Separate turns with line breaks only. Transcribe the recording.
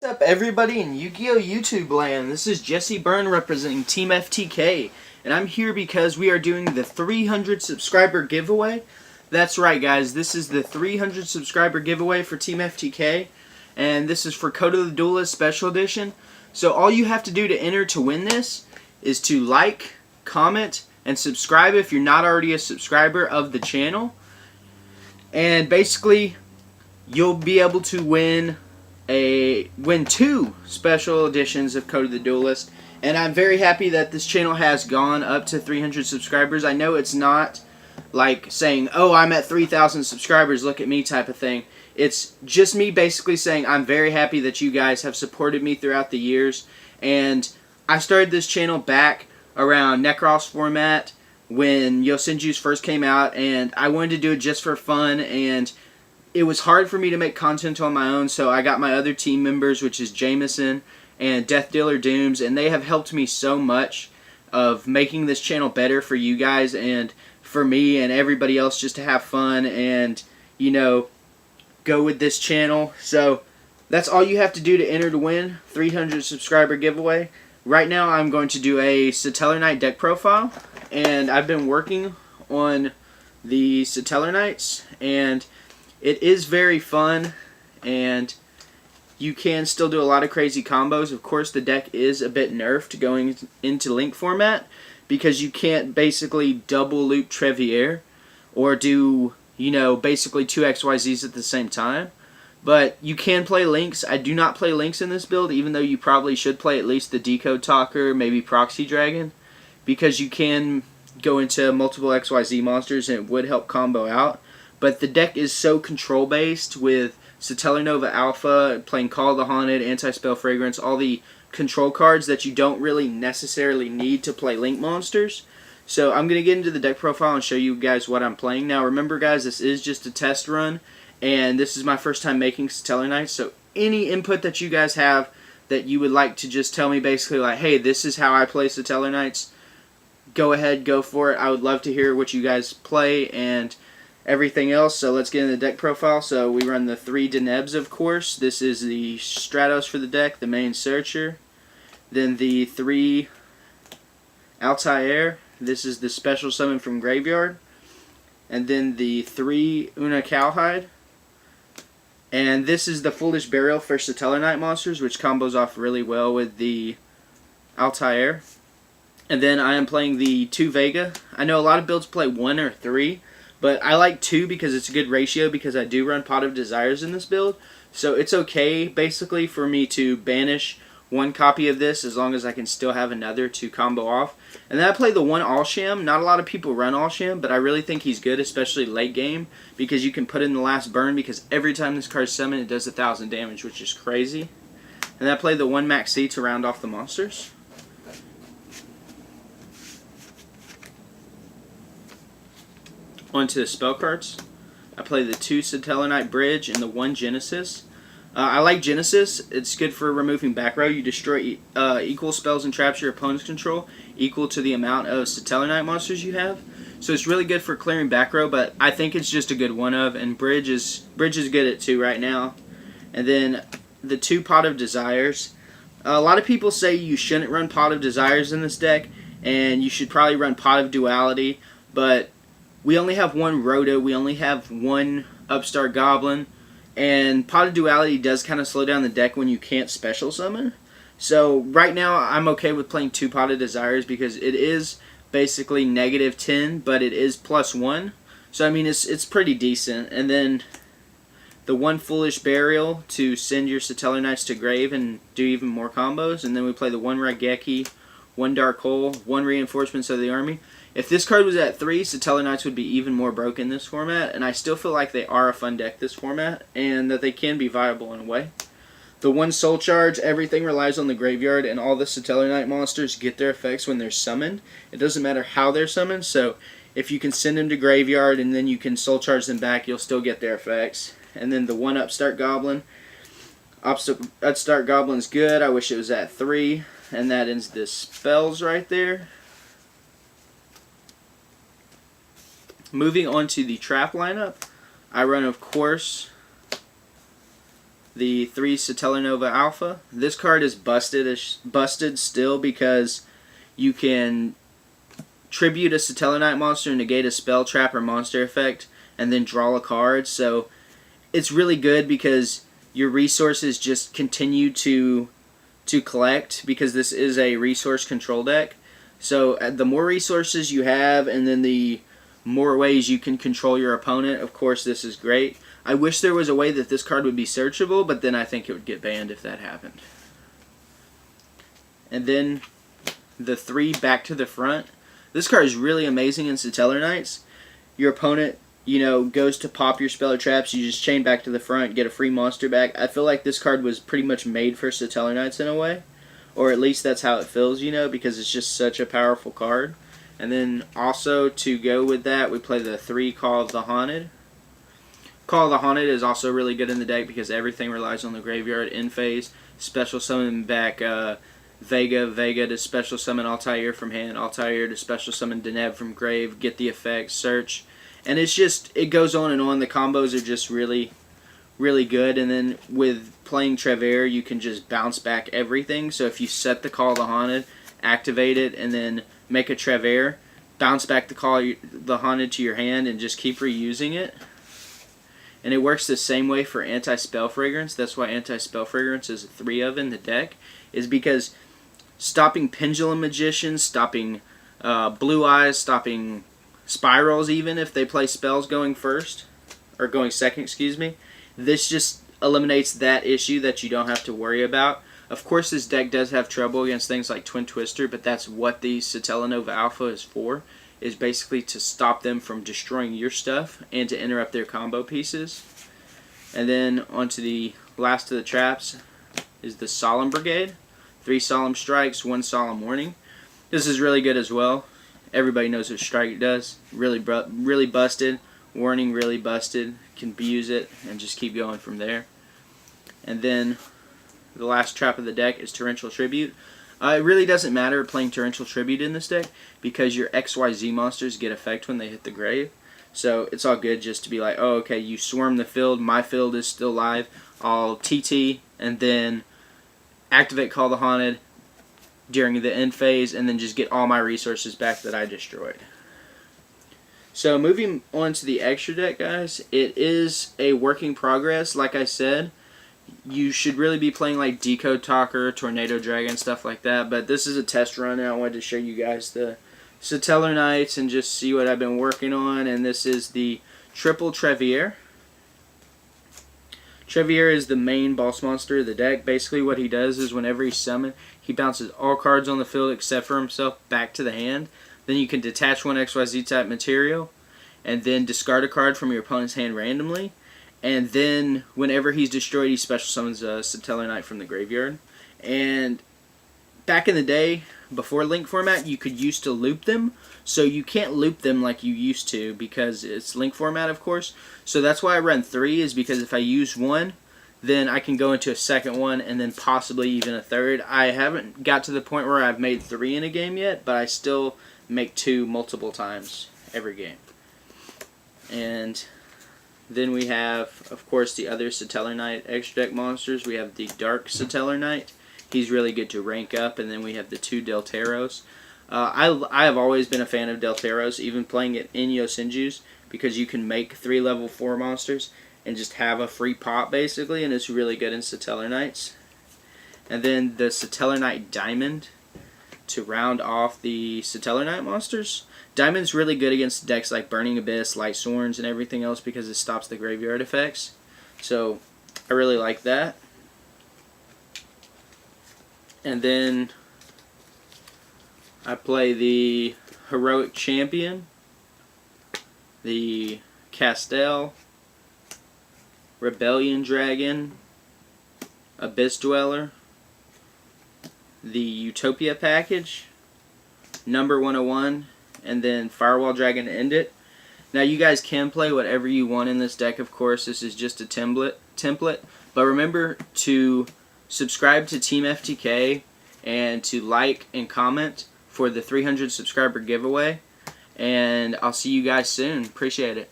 What's up, everybody in Yu-Gi-Oh! YouTube land? This is Jesse Byrne representing Team FTK, and I'm here because we are doing the 300 subscriber giveaway. That's right, guys. This is the 300 subscriber giveaway for Team FTK, and this is for Code of the Duelist Special Edition. So all you have to do to enter to win this is to like, comment, and subscribe if you're not already a subscriber of the channel. And basically, you'll be able to win two special editions of Code of the Duelist, and I'm very happy that this channel has gone up to 300 subscribers. I know it's not like saying, oh, I'm at 3,000 subscribers, look at me type of thing. It's just me basically saying I'm very happy that you guys have supported me throughout the years, and I started this channel back around Necros format when Yosenju's first came out, and I wanted to do it just for fun, and it was hard for me to make content on my own, so I got my other team members, which is Jameson and Death Dealer Dooms, and they have helped me so much of making this channel better for you guys and for me and everybody else, just to have fun and, you know, go with this channel. So that's all you have to do to enter to win 300 subscriber giveaway. Right now I'm going to do a Satellarknight Deck Profile, and I've been working on the Satellarknights, and it is very fun, and you can still do a lot of crazy combos. Of course, the deck is a bit nerfed going into Link format because you can't basically double loop Trevier or do, you know, basically two XYZs at the same time. But you can play Links. I do not play Links in this build, even though you probably should play at least the Decode Talker, maybe Proxy Dragon, because you can go into multiple XYZ monsters and it would help combo out. But the deck is so control-based with Satellar Nova Alpha, playing Call of the Haunted, Anti-Spell Fragrance, all the control cards that you don't really necessarily need to play Link monsters. So I'm going to get into the deck profile and show you guys what I'm playing. Now remember, guys, this is just a test run, and this is my first time making Satellarknights, so any input that you guys have that you would like to just tell me, basically like, hey, this is how I play Satellarknights, go ahead, go for it. I would love to hear what you guys play and everything else. So let's get in the deck profile. So we run the 3 Denebs, of course. This is the Stratos for the deck, the main searcher. Then the 3 Altair. This is the special summon from Graveyard. And then the 3 Una Cowhide. And this is the Foolish Burial for Satellarknight monsters, which combos off really well with the Altair. And then I am playing the 2 Vega. I know a lot of builds play 1 or 3. But I like 2 because it's a good ratio, because I do run Pot of Desires in this build. So it's okay, basically, for me to banish 1 copy of this as long as I can still have another to combo off. And then I play the 1 All-Sham. Not a lot of people run All-Sham, but I really think he's good, especially late game, because you can put in the last burn, because every time this card's summoned, it does 1,000 damage, which is crazy. And then I play the 1 Maxi to round off the monsters. Onto the spell cards. I play the 2 Satellarknight Bridge and the 1 Genesis. I like Genesis. It's good for removing back row. You destroy equal spells and traps your opponent's control, equal to the amount of Satellarknight monsters you have. So it's really good for clearing back row, but I think it's just a good one of, and Bridge is good at 2 right now. And then the 2 Pot of Desires. A lot of people say you shouldn't run Pot of Desires in this deck, and you should probably run Pot of Duality, but we only have 1 Rhoda, we only have 1 Upstart Goblin, and Pot of Duality does kind of slow down the deck when you can't special summon. So right now I'm okay with playing 2 Pot of Desires because it is basically -10, but it is +1. So I mean, it's pretty decent. And then the 1 Foolish Burial to send your Satellarknights to grave and do even more combos. And then we play the 1 Raigeki, 1 Dark Hole, 1 Reinforcements of the Army. If this card was at 3, Satellarknights would be even more broken in this format, and I still feel like they are a fun deck this format, and that they can be viable in a way. The 1 Soul Charge, everything relies on the graveyard, and all the Satellarknight monsters get their effects when they're summoned. It doesn't matter how they're summoned, so if you can send them to graveyard and then you can Soul Charge them back, you'll still get their effects. And then the 1 Upstart Goblin. Upstart Goblin's good. I wish it was at 3, and that ends the spells right there. Moving on to the trap lineup, I run, of course, the 3 Satellarknight Alpha. This card is busted still because you can tribute a Satellarknight monster, negate a spell, trap, or monster effect, and then draw a card. So it's really good because your resources just continue to collect, because this is a resource control deck. So the more resources you have, and then the more ways you can control your opponent, of course this is great. I wish there was a way that this card would be searchable, but then I think it would get banned if that happened. And then the 3 back to the front. This card is really amazing in Satellarknights. Your opponent, goes to pop your spell or traps, you just chain back to the front, get a free monster back. I feel like this card was pretty much made for Satellarknights in a way. Or at least that's how it feels, because it's just such a powerful card. And then also to go with that, we play the 3 Call of the Haunted. Call of the Haunted is also really good in the deck because everything relies on the graveyard. In phase, special summon back Vega to special summon Altair from hand, Altair to special summon Deneb from grave, get the effect, search. And it goes on and on. The combos are just really, really good. And then with playing Trevere, you can just bounce back everything. So if you set the Call of the Haunted, activate it, and then make a Trevere, bounce back the Call of the Haunted to your hand, and just keep reusing it. And it works the same way for Anti-Spell Fragrance. That's why Anti-Spell Fragrance is 3 of in the deck, is because stopping Pendulum Magicians, stopping Blue Eyes, stopping Spirals, even if they play spells going second, excuse me. This just eliminates that issue that you don't have to worry about. Of course, this deck does have trouble against things like Twin Twister, but that's what the Satellarknight Alpha is for, is basically to stop them from destroying your stuff and to interrupt their combo pieces. And then onto the last of the traps is the Solemn Brigade. 3 Solemn Strikes, 1 Solemn Warning. This is really good as well. Everybody knows what Strike does. Really busted. Warning, really busted. Can abuse it and just keep going from there. And then the last trap of the deck is Torrential Tribute. It really doesn't matter playing Torrential Tribute in this deck because your XYZ monsters get effect when they hit the grave. So it's all good just to be like, oh, okay, you swarm the field, my field is still live, I'll TT, and then activate Call the Haunted during the end phase, and then just get all my resources back that I destroyed. So moving on to the extra deck, guys, it is a work in progress. Like I said, you should really be playing like Decode Talker, Tornado Dragon, stuff like that, but this is a test run, and I wanted to show you guys the Satellarknights and just see what I've been working on. And this is the Triple Trevere. Trevere is the main boss monster of the deck. Basically what he does is whenever he's summoned, he bounces all cards on the field except for himself back to the hand. Then you can detach 1 XYZ type material and then discard a card from your opponent's hand randomly. And then whenever he's destroyed, he special summons a Satellarknight from the graveyard. And back in the day, before Link format, you could use to loop them. So you can't loop them like you used to because it's Link format, of course. So that's why I run 3, is because if I use 1, then I can go into a second one and then possibly even a third. I haven't got to the point where I've made 3 in a game yet, but I still make 2 multiple times every game. And then we have, of course, the other Satellarknight extra deck monsters. We have the Dark Satellarknight. He's really good to rank up. And then we have the 2 Delteros. I have always been a fan of Delteros, even playing it in Yosenju's, because you can make 3 level 4 monsters and just have a free pop, basically, and it's really good in Satellarknights. And then the Satellarknight Diamond to round off the Satellarknight monsters. Diamond's really good against decks like Burning Abyss, Light Sworns, and everything else because it stops the graveyard effects. So I really like that. And then I play the Heroic Champion, the Castell, Rebellion Dragon, Abyss Dweller, the Utopia package, Number 101, and then Firewall Dragon to end it. Now you guys can play whatever you want in this deck, of course. This is just a template. But remember to subscribe to Team FTK and to like and comment for the 300 subscriber giveaway. And I'll see you guys soon. Appreciate it.